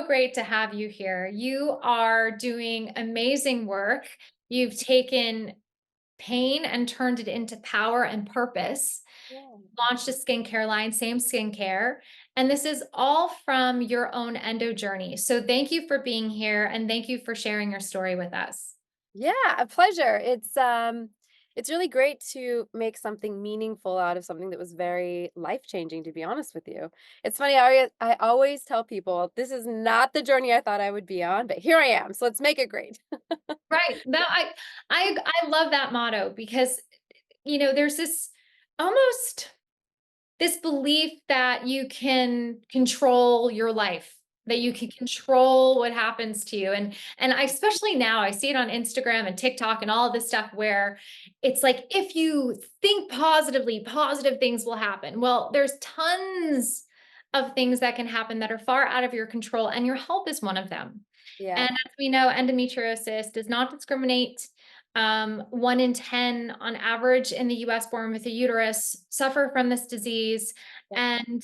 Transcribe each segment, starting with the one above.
so great to have you here. You are doing amazing work. You've taken pain and turned it into power and purpose, Yeah. launched a skincare line, same skincare. And this is all from your own endo journey. So thank you for being here and thank you for sharing your story with us. Yeah, a pleasure. It's really great to make something meaningful out of something that was very life-changing, to be honest with you. It's funny, I always tell people, this is not the journey I thought I would be on, but here I am. So let's make it great. Right. I love that motto because there's this almost this belief that you can control your life, that you can control what happens to you. And I especially now I see it on Instagram and TikTok and all of this stuff where it's like if you think positively, positive things will happen. Well, there's tons of things that can happen that are far out of your control, and your health is one of them. Yeah. And as we know, endometriosis does not discriminate. 1 in 10 on average in the US born with a uterus suffer from this disease. Yep. And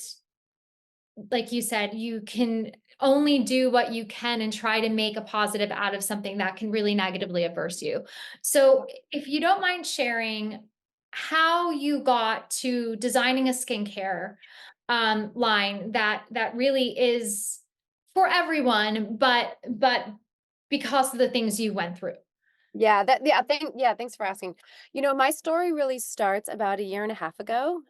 like you said, you can only do what you can and try to make a positive out of something that can really negatively averse you. So, if you don't mind sharing how you got to designing a skincare line that really is for everyone, but because of the things you went through. Thanks for asking. My story really starts about a year and a half ago,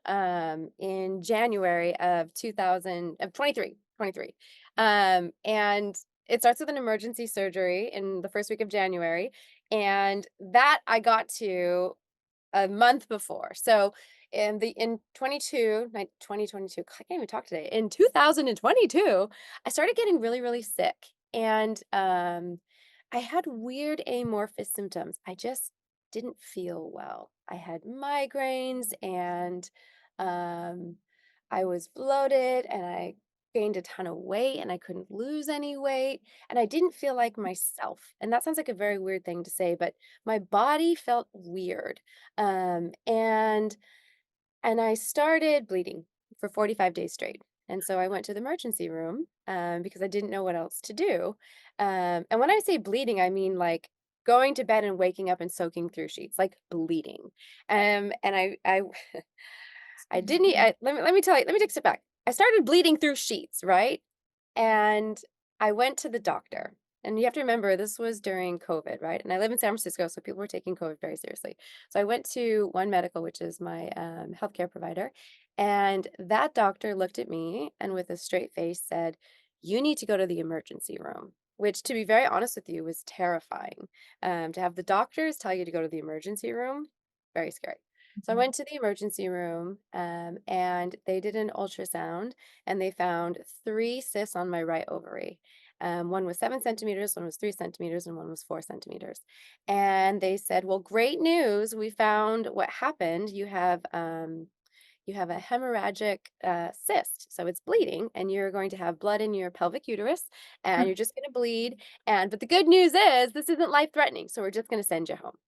in January of 2023. And it starts with an emergency surgery in the first week of January, and that I got to a month before. So in 2022, I can't even talk today. In 2022, I started getting really, really sick. And I had weird amorphous symptoms. I just didn't feel well. I had migraines and um, I was bloated and I gained a ton of weight and I couldn't lose any weight and I didn't feel like myself. And that sounds like a very weird thing to say, but my body felt weird. Um, and and I started bleeding for 45 days straight. And so I went to the emergency room because I didn't know what else to do. And when I say bleeding, I mean like going to bed and waking up and soaking through sheets, like bleeding. And I didn't. Let me take a step back. I started bleeding through sheets, right? And I went to the doctor. And you have to remember, this was during COVID, right? And I live in San Francisco, so people were taking COVID very seriously. So I went to One Medical, which is my healthcare provider. And that doctor looked at me and with a straight face said, "You need to go to the emergency room," which, to be very honest with you, was terrifying. To have the doctors tell you to go to the emergency room, very scary. So I Mhm. went to the emergency room and they did an ultrasound and they found three cysts on my right ovary. One was 7 centimeters, one was 3 centimeters, and one was 4 centimeters. And they said, "Well, great news. We found what happened. You have a hemorrhagic cyst, so it's bleeding, and you're going to have blood in your pelvic uterus, and you're just going to bleed. And but the good news is this isn't life threatening, so we're just going to send you home."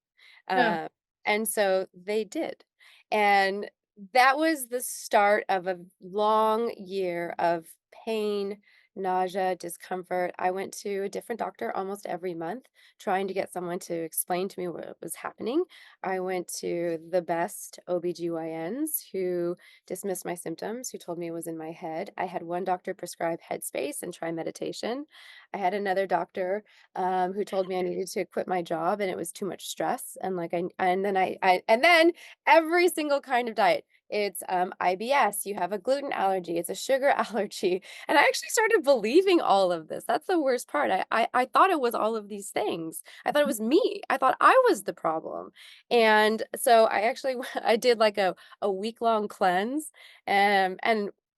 Oh, Uh, and so they did. And that was the start of a long year of pain, nausea, discomfort. I went to a different doctor almost every month, trying to get someone to explain to me what was happening. I went to the best OBGYNs who dismissed my symptoms, who told me it was in my head. I had one doctor prescribe headspace and try meditation. I had another doctor who told me I needed to quit my job and it was too much stress. And like and then every single kind of diet. It's IBS, you have a gluten allergy, it's a sugar allergy. And I actually started believing all of this. That's the worst part. I thought it was all of these things. I thought it was me. I thought I was the problem. And so I actually I did like a week-long cleanse. And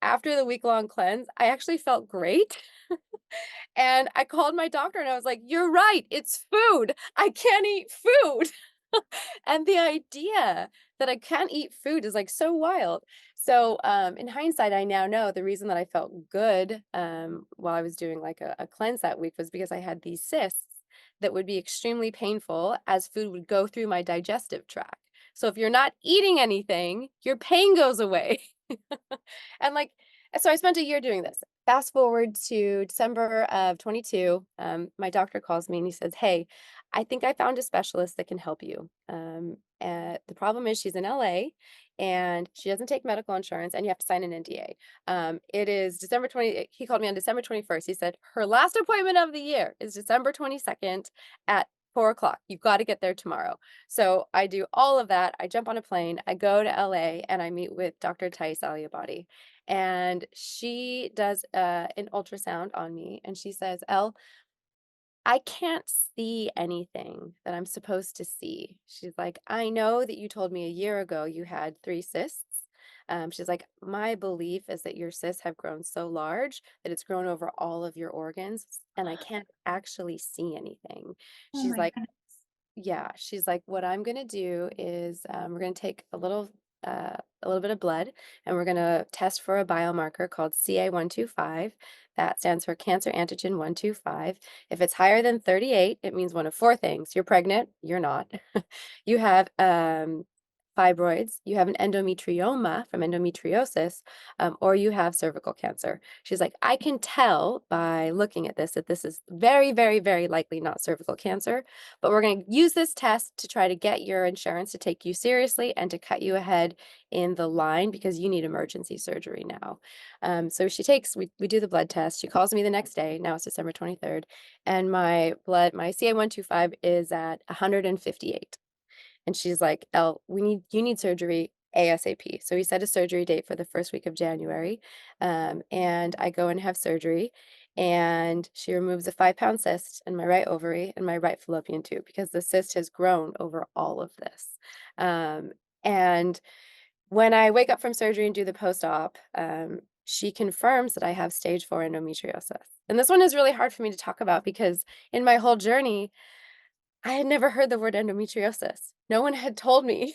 after the week-long cleanse, I actually felt great. And I called my doctor and I was like, "You're right, it's food. I can't eat food." And the idea that I can't eat food is like so wild. So, in hindsight, I now know the reason that I felt good while I was doing like a cleanse that week was because I had these cysts that would be extremely painful as food would go through my digestive tract. So, if you're not eating anything, your pain goes away. And like, so I spent a year doing this. Fast forward to December of 22, my doctor calls me and he says, "Hey, I think I found a specialist that can help you. The problem is she's in LA and she doesn't take medical insurance and you have to sign an NDA." It is December 20, he called me on December 21st. He said, "Her last appointment of the year is December 22nd at 4 o'clock. You've got to get there tomorrow." So I do all of that. I jump on a plane, I go to LA and I meet with Dr. Thais Aliabadi. And she does an ultrasound on me and she says, "Elle, I can't see anything that I'm supposed to see." She's like, "I know that you told me a year ago you had 3 cysts." She's like, "My belief is that your cysts have grown so large that it's grown over all of your organs, and I can't actually see anything." Oh She's my like, goodness. yeah, she's like, "What I'm gonna do is, we're gonna take a little bit of blood, and we're gonna test for a biomarker called CA125. That stands for cancer antigen 125. If it's higher than 38, it means one of 4 things: you're pregnant, you're not, you have, fibroids, you have an endometrioma from endometriosis, or you have cervical cancer." She's like, "I can tell by looking at this that this is very, very, very likely not cervical cancer, but we're going to use this test to try to get your insurance to take you seriously and to cut you ahead in the line because you need emergency surgery now." So we do the blood test. She calls me the next day. Now it's December 23rd, and my CA125 is at 158. And she's like, "Elle, you need surgery ASAP." So we set a surgery date for the first week of January. And I go and have surgery. And she removes a 5-pound cyst in my right ovary and my right fallopian tube because the cyst has grown over all of this. And when I wake up from surgery and do the post-op, she confirms that I have stage 4 endometriosis. And this one is really hard for me to talk about because in my whole journey, I had never heard the word endometriosis. No one had told me.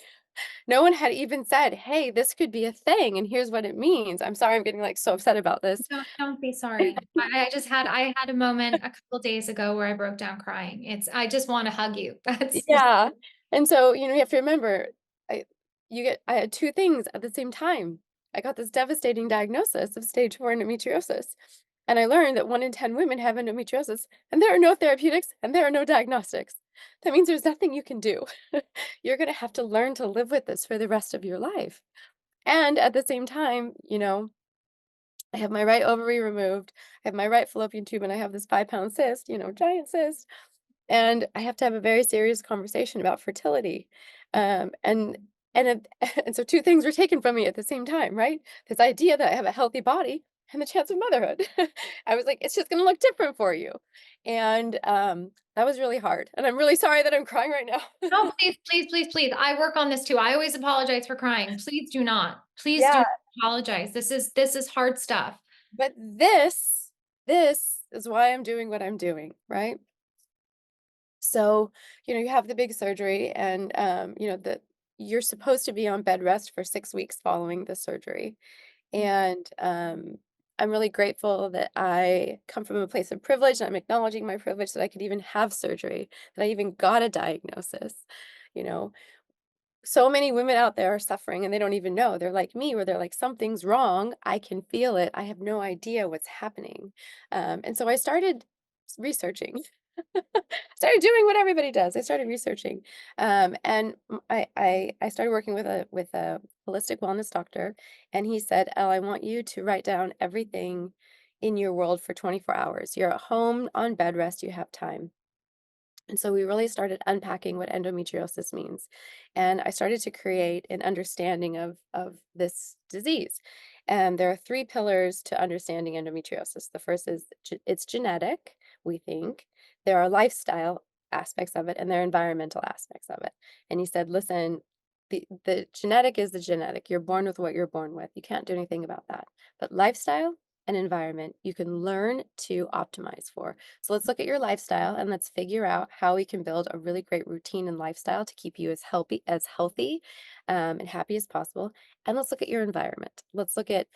No one had even said, "Hey, this could be a thing, and here's what it means." I'm sorry I'm getting, like, so upset about this. Don't be sorry. I had a moment a couple days ago where I broke down crying. I just wanna hug you. That's just Yeah, and so, you have to remember, I I had 2 things at the same time. I got this devastating diagnosis of stage 4 endometriosis, and I learned that 1 in 10 women have endometriosis, and there are no therapeutics, and there are no diagnostics. That means there's nothing you can do. You're gonna have to learn to live with this for the rest of your life. And at the same time, I have my right ovary removed, I have my right fallopian tube, and I have this 5-pound cyst, giant cyst. And I have to have a very serious conversation about fertility. And and so 2 things were taken from me at the same time, right? This idea that I have a healthy body and the chance of motherhood. I was like, "It's just gonna look different for you." And, that was really hard, and I'm really sorry that I'm crying right now. no, please, please, please, please. I work on this too. I always apologize for crying. Please do not. Please do Yeah, not apologize. This is hard stuff. but this is why I'm doing what I'm doing, right? So, you have the big surgery and, you're supposed to be on bed rest for 6 weeks following the surgery. And I'm really grateful that I come from a place of privilege and I'm acknowledging my privilege that I could even have surgery, that I even got a diagnosis. You know, so many women out there are suffering and they don't even know. They're like me, where they're like, something's wrong. I can feel it. I have no idea what's happening. And so I started researching. Started doing what everybody does. I started researching, and I started working with a holistic wellness doctor, and he said, "Elle, I want you to write down everything in your world for 24 hours. You're at home on bed rest. You have time." And so we really started unpacking what endometriosis means. And I started to create an understanding of this disease. And there are 3 pillars to understanding endometriosis. The first is it's genetic, we think. There are lifestyle aspects of it, and there are environmental aspects of it. And he said, "Listen, the genetic is the genetic. You're born with what you're born with. You can't do anything about that. But lifestyle and environment, you can learn to optimize for. So let's look at your lifestyle and let's figure out how we can build a really great routine and lifestyle to keep you as healthy, and happy as possible. And let's look at your environment. Let's look at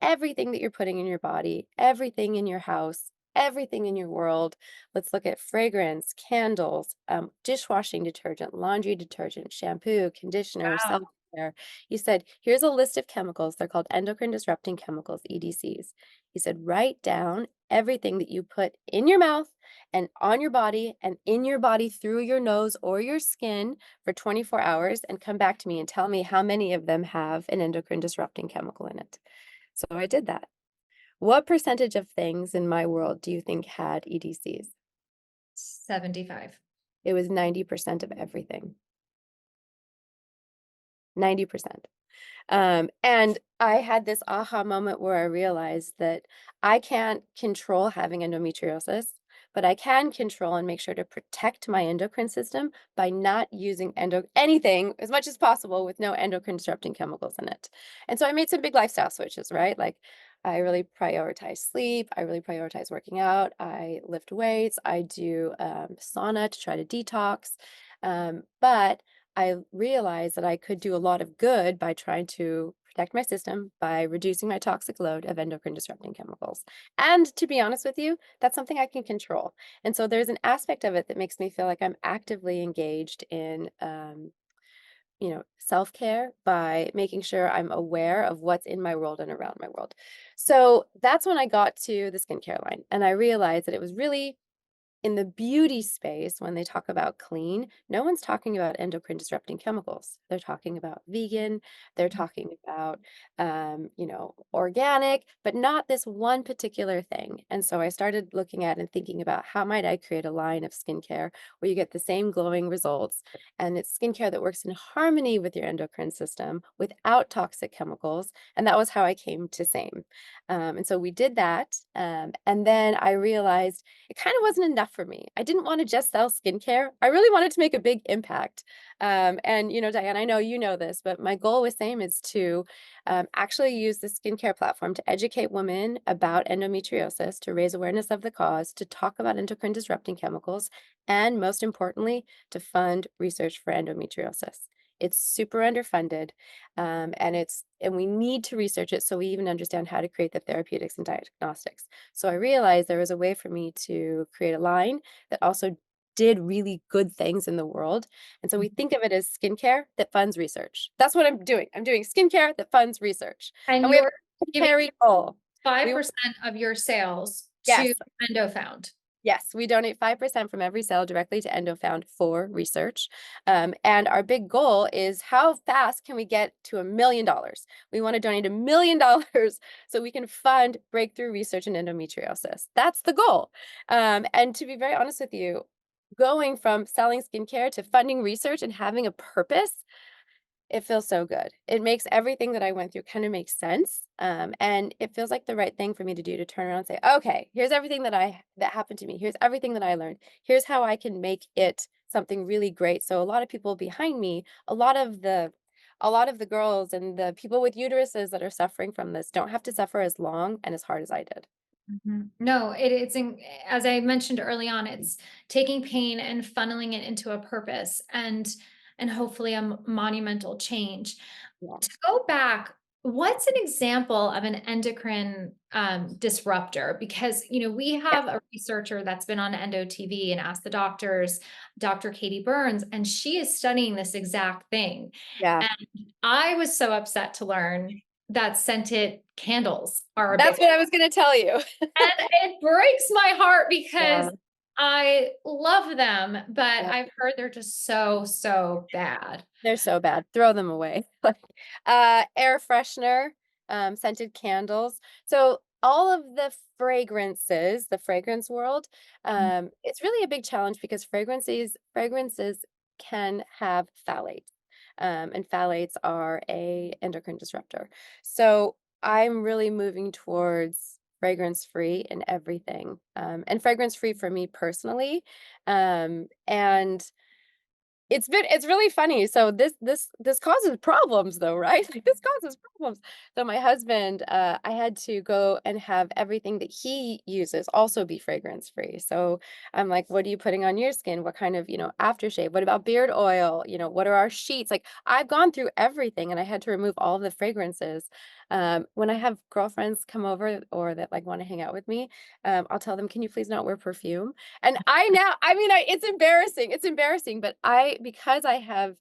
everything that you're putting in your body, everything in your house, everything in your world. Let's look at fragrance, candles, dishwashing detergent, laundry detergent, shampoo, conditioner, Wow. self care." He said, "Here's a list of chemicals. They're called endocrine disrupting chemicals, EDCs." He said, write down everything that you put in your mouth and on your body and in your body through your nose or your skin for 24 hours and come back to me and tell me how many of them have an endocrine disrupting chemical in it. So I did that. What percentage of things in my world do you think had EDCs? 75. It was 90% of everything. 90%. And I had this aha moment where I realized that I can't control having endometriosis, but I can control and make sure to protect my endocrine system by not using anything as much as possible with no endocrine disrupting chemicals in it. And so I made some big lifestyle switches, right? Like I really prioritize sleep. I really prioritize working out. I lift weights. I do sauna to try to detox. But I realized that I could do a lot of good by trying to protect my system by reducing my toxic load of endocrine disrupting chemicals. And to be honest with you, that's something I can control. And so there's an aspect of it that makes me feel like I'm actively engaged in, self-care by making sure I'm aware of what's in my world and around my world. So that's when I got to the skincare line and I realized that it was really in the beauty space, when they talk about clean, no one's talking about endocrine disrupting chemicals. They're talking about vegan, they're talking about, organic, but not this one particular thing. And so I started looking at and thinking about how might I create a line of skincare where you get the same glowing results and it's skincare that works in harmony with your endocrine system without toxic chemicals. And that was how I came to Same. And so we did that. And then I realized it kind of wasn't enough for me. I didn't want to just sell skincare. I really wanted to make a big impact. And Diane, I know you know this, but my goal with Same is to actually use the skincare platform to educate women about endometriosis, to raise awareness of the cause, to talk about endocrine disrupting chemicals, and most importantly, to fund research for endometriosis. It's super underfunded, and we need to research it so we even understand how to create the therapeutics and diagnostics. So I realized there was a way for me to create a line that also did really good things in the world. And so we think of it as skincare that funds research. That's what I'm doing. I'm doing skincare that funds research. And And we have you're a giving hairy goal. We 5% of your sales to yes, EndoFound. yes, we donate 5% from every sale directly to EndoFound for research. And our big goal is how fast can we get to $1 million? We want to donate $1 million so we can fund breakthrough research in endometriosis. That's the goal. And to be very honest with you, going from selling skincare to funding research and having a purpose, it feels so good. It makes everything that I went through kind of make sense. And it feels like the right thing for me to do to turn around and say, okay, here's everything that happened to me. Here's everything that I learned. Here's how I can make it something really great. So a lot of people behind me, a lot of the girls and the people with uteruses that are suffering from this don't have to suffer as long and as hard as I did. Mhm. No, as I mentioned early on, it's taking pain and funneling it into a purpose and hopefully a monumental change. Yeah. To go back, what's an example of an endocrine disruptor? Because we Yeah. have a researcher that's been on EndoTV and Ask the Doctors, Dr. Katie Burns, and she is studying this exact thing. Yeah. And I was so upset to learn that scented candles are a big. That's what I was going to tell you. And it breaks my heart because Yeah. I love them, but Yeah. I've heard they're just so, so bad. They're so bad. Throw them away. Like, air freshener, scented candles. So all of the fragrances, the fragrance world, Mm, it's really a big challenge because fragrances can have phthalates. And phthalates are a endocrine disruptor. So I'm really moving towards fragrance free in everything. And fragrance free for me personally. And it's really funny. So this causes problems though, right? Like this causes problems. So my husband, I had to go and have everything that he uses also be fragrance free. So I'm like, what are you putting on your skin? What kind of, aftershave? What about beard oil? What are our sheets? Like I've gone through everything and I had to remove all of the fragrances. When I have girlfriends come over or that like want to hang out with me, I'll tell them, can you please not wear perfume? And it's embarrassing, but because I have,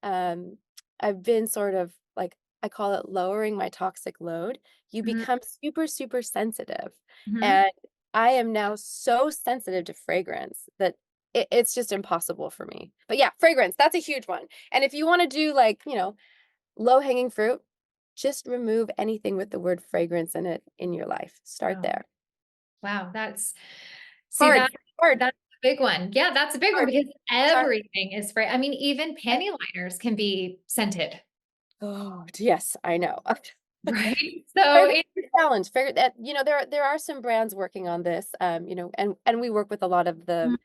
I've been sort of like I call it lowering my toxic load. You Mhm, become super, super sensitive. mhm. And I am now so sensitive to fragrance that it's just impossible for me. But yeah, fragrance, that's a huge one. And if you want to do like, low hanging fruit, just remove anything with the word fragrance in it in your life. Start Oh, there. wow, that's see, Hard, hard, that's a big one. Yeah, that's a big one hard. because It's hard. everything is fra I mean, even panty liners can be scented, Oh, yes, I know. right? So Fragrance it is a challenge. Figure that there are some brands working on this, and we work with a lot of the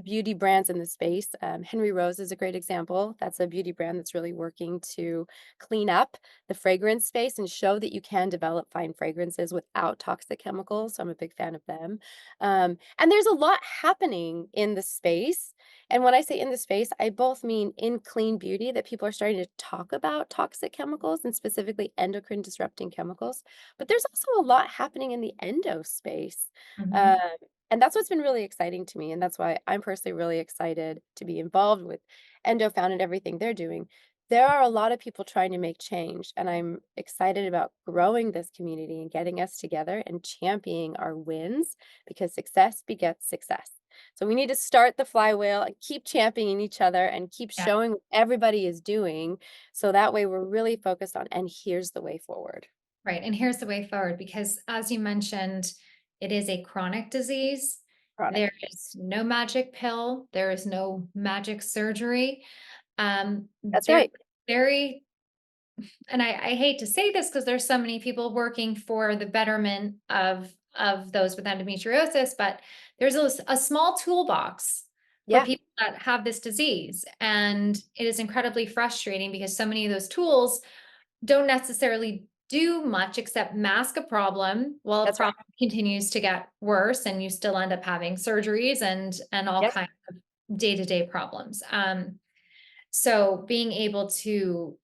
beauty brands in the space. Henry Rose is a great example. That's a beauty brand that's really working to clean up the fragrance space and show that you can develop fine fragrances without toxic chemicals. So I'm a big fan of them. And there's a lot happening in the space. And when I say in the space, I both mean in clean beauty that people are starting to talk about toxic chemicals and specifically endocrine disrupting chemicals. But there's also a lot happening in the endo space. Um, Mhm. and that's what's been really exciting to me. And that's why I'm personally really excited to be involved with Endo Found and everything they're doing. There are a lot of people trying to make change, and I'm excited about growing this community and getting us together and championing our wins because success begets success. So we need to start the flywheel and keep championing each other and keep Yeah, showing what everybody is doing. So that way we're really focused on, and here's the way forward. right, and here's the way forward because as you mentioned, it is a chronic disease. There Chronic. is no magic pill, there is no magic surgery. That's There's right. very and I hate to say this because there's so many people working for the betterment of those with endometriosis, but there's a small toolbox for Yeah, people that have this disease. And it is incredibly frustrating because so many of those tools don't necessarily do much except mask a problem while a that's right. problem continues to get worse and you still end up having surgeries and all Yes. kinds of day-to-day problems. So being able to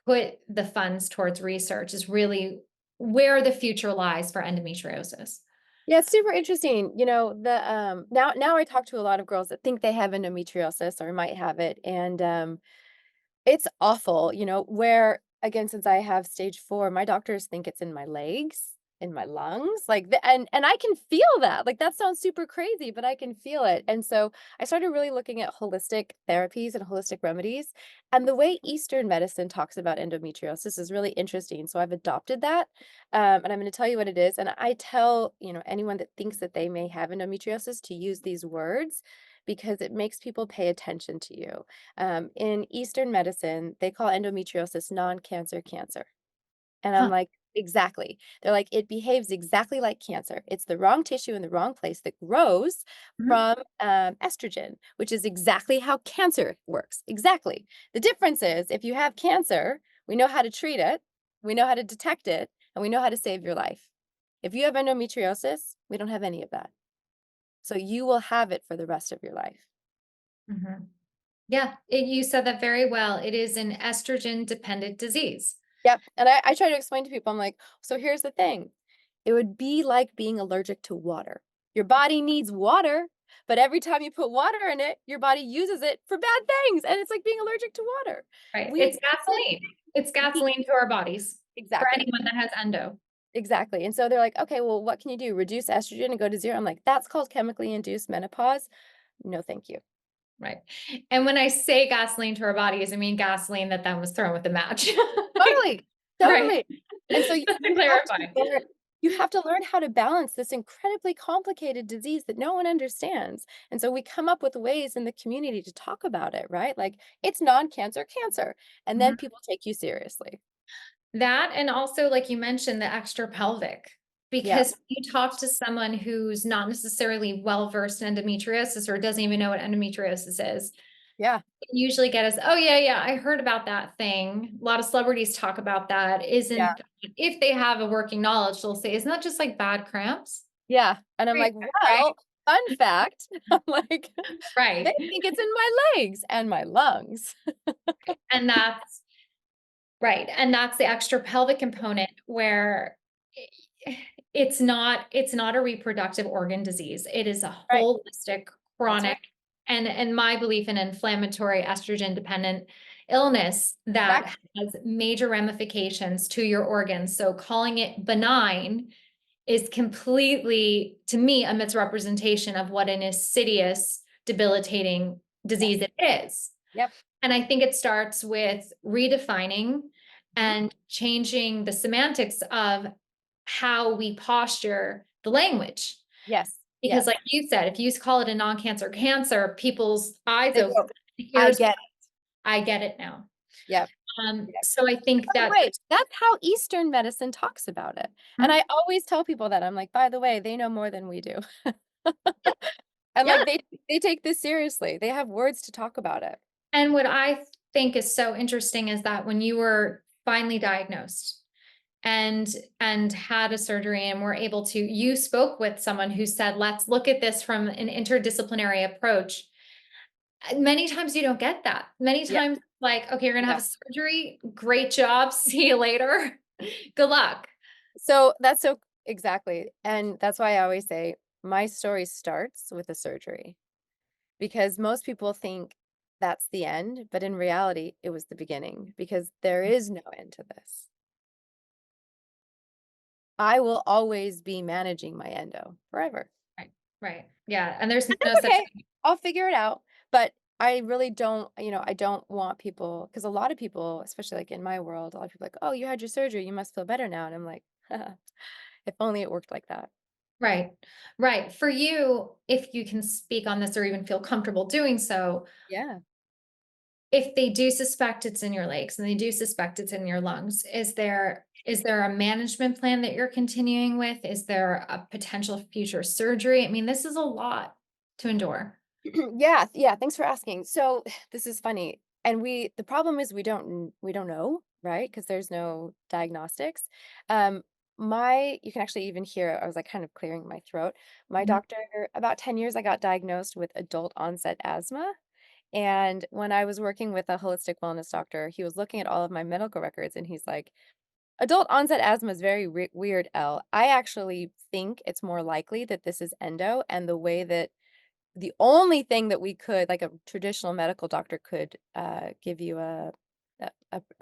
put the funds towards research is really where the future lies for endometriosis. Yeah, it's super interesting. Now I talk to a lot of girls that think they have endometriosis or might have it, and it's awful, where again, since I have stage 4, my doctors think it's in my legs, in my lungs, like, and I can feel that, like, that sounds super crazy, but I can feel it, and so I started really looking at holistic therapies and holistic remedies, and the way Eastern medicine talks about endometriosis is really interesting, so I've adopted that, and I'm gonna tell you what it is, and I tell, anyone that thinks that they may have endometriosis to use these words because it makes people pay attention to you. In Eastern medicine, they call endometriosis non-cancer cancer. And I'm Huh. like, exactly. They're like, it behaves exactly like cancer. It's the wrong tissue in the wrong place that grows Mhm. from estrogen, which is exactly how cancer works. Exactly. The difference is if you have cancer, we know how to treat it, we know how to detect it, and we know how to save your life. If you have endometriosis, we don't have any of that. So you will have it for the rest of your life. Mhm. Yeah, you said that very well. It is an estrogen dependent disease. Yep, and I try to explain to people, I'm like, "So here's the thing, it would be like being allergic to water. Your body needs water, but every time you put water in it, your body uses it for bad things, and it's like being allergic to water." Right. We It's can't gasoline. It's we gasoline to our bodies for exactly, anyone that has endo. exactly, and so they're like, "Okay, well, what can you do? Reduce estrogen and go to 0?" I'm like, "That's called chemically induced menopause. No, thank you." Right. And when I say gasoline to our bodies, I mean gasoline that then was thrown with a match. Like, Totally, right. totally. And so Just to clarify. you have to learn how to balance this incredibly complicated disease that no one understands. And so we come up with ways in the community to talk about it, right? Like it's non-cancer cancer. And then Mhm. people take you seriously. That and also, like you mentioned, the extra pelvic. Yeah. Because you talk to someone who's not necessarily well versed in endometriosis or doesn't even know what endometriosis is, Yeah. usually get us, "Oh, yeah, yeah, I heard about that thing." A lot of celebrities talk about that. Yeah. Isn't if they have a working knowledge, they'll say, "Isn't that just like bad cramps?" Yeah. And I'm Right, like, right, well, fun fact. I'm like, they right. think it's in my legs and my lungs. And that's right, and that's the extra pelvic component where I it's not a reproductive organ disease. It is a Right. holistic, That's chronic right. and my belief in inflammatory estrogen dependent illness that Exactly. has major ramifications to your organs. So calling it benign is completely, to me, a misrepresentation of what an insidious, debilitating disease Yes. it is. Yep. And I think it starts with redefining Mhm. and changing the semantics of how we posture the language. Yes. Because, Yes. like you said, if you call it a non-cancer cancer, people's eyes They open, go, "I ears, get it." I get it now. Yep. Yep. So I think By the that way, that's how Eastern medicine talks about it, and Mhm. I always tell people that, I'm like, "By the way, they know more than we do." And, Yeah. like, they take this seriously. They have words to talk about it. And what I think is so interesting is that when you were finally diagnosed and had a surgery and were able to, you spoke with someone who said, let's look at this from an interdisciplinary approach. Many times you don't get that. Many Yep. times, like, okay, you're gonna have No. a surgery. Great job. See you later. Good luck. So, that's so exactly, and that's why I always say, my story starts with a surgery, because most people think that's the end, but in reality, it was the beginning, because there is no end to this. I will always be managing my endo forever. Right. Right. Yeah. And there's And no that's such okay. thing. I'll figure it out, but I really don't, I don't want people, because a lot of people, especially, like, in my world, a lot of people are like, "Oh, you had your surgery, you must feel better now," and I'm like, "If only it worked like that." Right. Right. For you, if you can speak on this or even feel comfortable doing so, Yeah. if they do suspect it's in your legs and they do suspect it's in your lungs, is there a management plan that you're continuing with? Is there a potential future surgery? I mean, this is a lot to endure. Yeah, yeah, thanks for asking. So, this is funny, and the problem is we don't know, right? Because there's no diagnostics. Um, you can actually even hear it, I was, like, kind of clearing my throat. My Mhm. doctor, about 10 years, I got diagnosed with adult onset asthma, and when I was working with a holistic wellness doctor, he was looking at all of my medical records, and he's like, "Adult onset asthma is very weird, Elle. I actually think it's more likely that this is endo, and the only thing that we could, like, a traditional medical doctor could, give you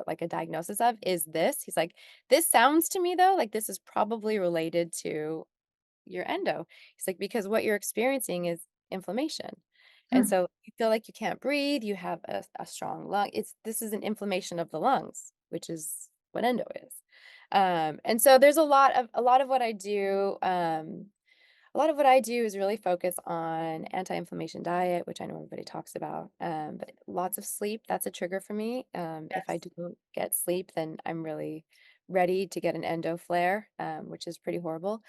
like, a diagnosis of is this." He's like, "This sounds to me, though, like this is probably related to your endo." He's like, "Because what you're experiencing is inflammation. And Hmm. so you feel like you can't breathe, you have a strong lung. This is an inflammation of the lungs, which is what endo is." And so there's a lot of what I do, a lot of what I do is really focus on anti-inflammation diet, which I know everybody talks about. But lots of sleep, that's a trigger for me. If I Yes. don't get sleep, then I'm really ready to get an endo flare, which is pretty horrible.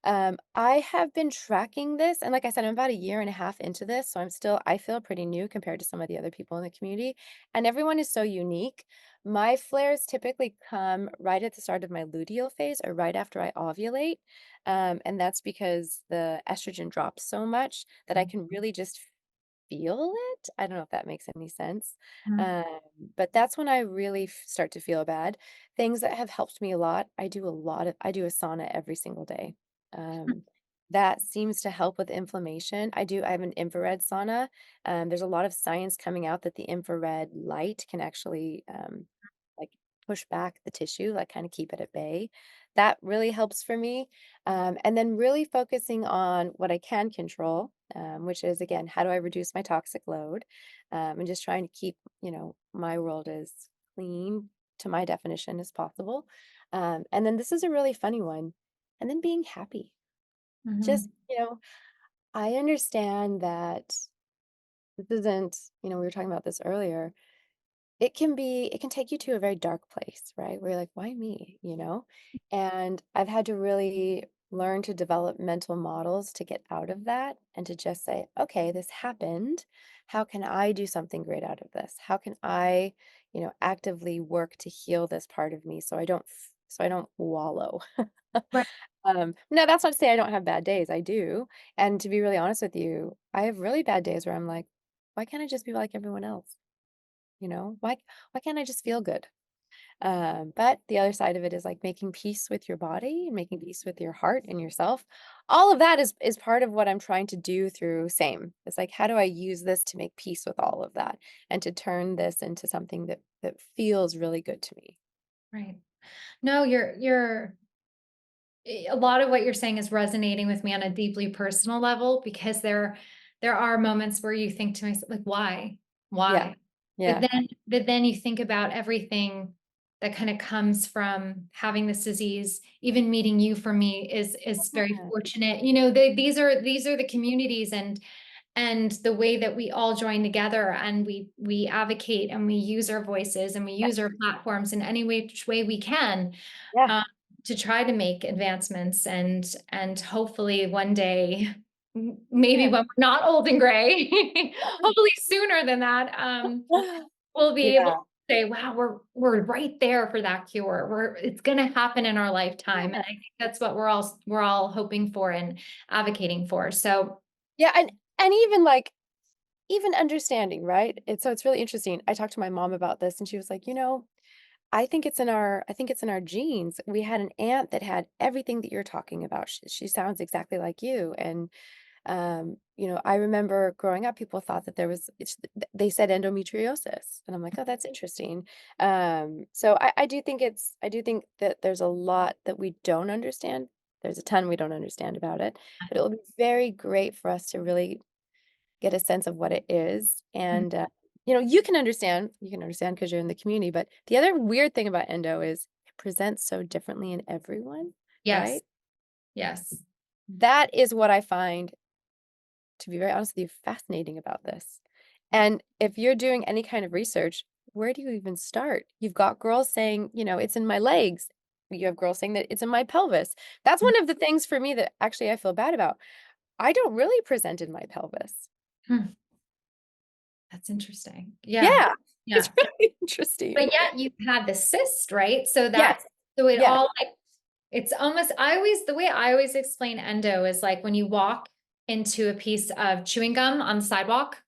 I have been tracking this, and like I said, I'm about a year and a half into this, so I feel pretty new compared to some of the other people in the community, and everyone is so unique. My flares typically come right at the start of my luteal phase or right after I ovulate. And that's because the estrogen drops so much that I can really just feel it. I don't know if that makes any sense. Mhm. Um, but that's when I really start to feel bad. Things that have helped me a lot, I do a sauna every single day. Um, that seems to help with inflammation. I have an infrared sauna. There's a lot of science coming out that the infrared light can actually, like, push back the tissue, like, kind of keep it at bay. That really helps for me. And then really focusing on what I can control, which is, again, how do I reduce my toxic load? And just trying to keep, my world as clean to my definition as possible. And then this is a really funny one. And then being happy. Just, Mhm. I understand that this isn't, we were talking about this earlier, it can take you to a very dark place, right? Where you're like, "Why me?" You know? And I've had to really learn to develop mental models to get out of that and to just say, "Okay, this happened. How can I do something great out of this? How can I, actively work to heal this part of me so I don't wallow." Right. Now that's not to say I don't have bad days. I do. And to be really honest with you, I have really bad days where I'm like, "Why can't I just be like everyone else?" You know? Why can't I just feel good? But the other side of it is like making peace with your body and making peace with your heart and yourself. All of that is part of what I'm trying to do through same. It's like, how do I use this to make peace with all of that and to turn this into something that feels really good to me? Right. No, a lot of what you're saying is resonating with me on a deeply personal level, because there are moments where you think to myself, like, Yeah. why? But Yeah. then you think about everything that kind of comes from having this disease. Even meeting you, for me, is very Yeah. fortunate. These are the communities, and the way that we all join together, and we advocate, and we use our voices, and we Yeah. use our platforms in any which way we can, Yeah. um, to try to make advancements, and hopefully one day, maybe Yeah. when we're not old and gray, hopefully sooner than that, we'll be able Yeah. to say, wow, we're right there for that cure. It's going to happen in our lifetime, and Yeah. I think that's what we're all hoping for and advocating for. So Yeah, and even, like, even understanding, right? It's really interesting. I talked to my mom about this, and she was like, I think it's in our genes. We had an aunt that had everything that you're talking about. She sounds exactly like you." And, I remember growing up, people thought that they said endometriosis, and I'm like, "Oh, that's interesting." So I do think that there's a lot that we don't understand. There's a ton we don't understand about it, but it will be very great for us to really get a sense of what it is. And, you can understand because you're in the community. But the other weird thing about endo is it presents so differently in everyone, yes, right? yes. That is what I find, to be very honest with you, fascinating about this. And if you're doing any kind of research, where do you even start? You've got girls saying, it's in my legs. You have girls saying that it's in my pelvis. That's one of the things for me that actually I feel bad about. I don't really present in my pelvis. Hmm, that's interesting. Yeah, Yeah, it's yeah. really interesting. But yet you had the cyst, right? So Yes, so it yes, all, like, it's almost, the way I always explain endo is like when you walk into a piece of chewing gum on the sidewalk,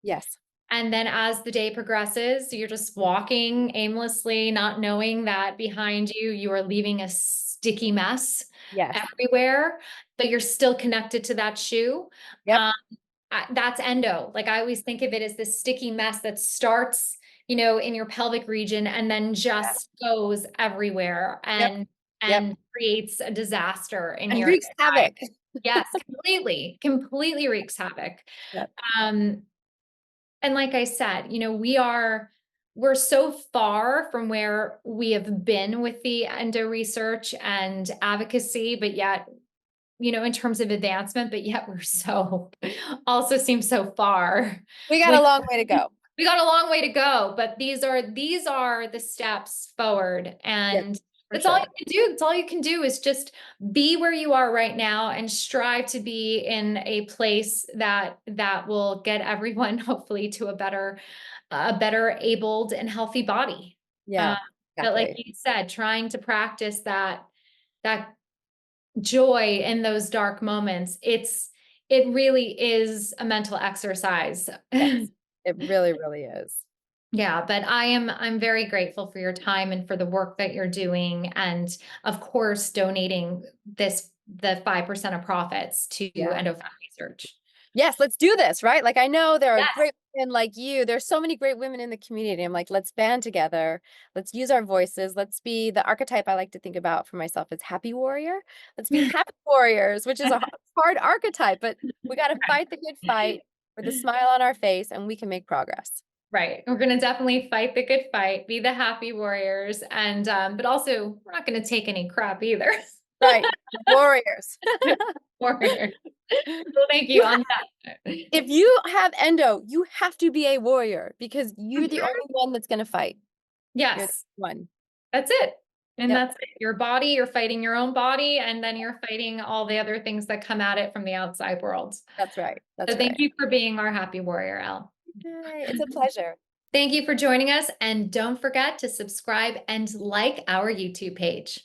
yes, and then as the day progresses, you're just walking aimlessly, not knowing that behind you, you are leaving a sticky mess yes, everywhere, but you're still connected to that shoe. yep, Um, that's endo. Like, I always think of it as this sticky mess that starts, in your pelvic region, and then yeah, just goes everywhere, yep, yep, and creates a disaster in and your wreaks life. havoc. Yes, completely wreaks havoc. Yep, Um, and like I said, we're so far from where we have been with the endo research and advocacy, but yet, in terms of advancement, but yet we're so also seem so far. we got When a long way to go. we got a long way to go, but these are the steps forward, Yes, and for that's all you sure. can do. That's all you can do is just be where you are right now, and strive to be in a place that will get everyone hopefully to a better abled and healthy body. Yeah, Uh, but like exactly. you said, trying to practice that joy in those dark moments, it really is a mental exercise. Yes, it really, really is. Yeah, but I'm very grateful for your time and for the work that you're doing, and of course donating the 5% of profits to Yeah. EndoTV research. Yes, let's do this, right? Like, I know there are Yes. great women like you. There's so many great women in the community. I'm like, let's band together. Let's use our voices. Let's be the archetype I like to think about for myself is happy warrior. Let's be happy warriors, which is a hard archetype, but we got to fight the good fight with a smile on our face and we can make progress. Right. We're going to definitely fight the good fight, be the happy warriors, and but also we're not going to take any crap either. Right. Warriors. Warriors. Well, thank you You on that. If you have endo, you have to be a warrior because you're the Mhm. only one that's gonna fight. You're the Yes, one. that's it. And Yep, that's it. Your body, you're fighting your own body, and then you're fighting all the other things that come at it from the outside world. that's right, So that's thank right. you for being our happy warrior, Elle. Yay, it's a pleasure. Thank you for joining us, and don't forget to subscribe and like our YouTube page.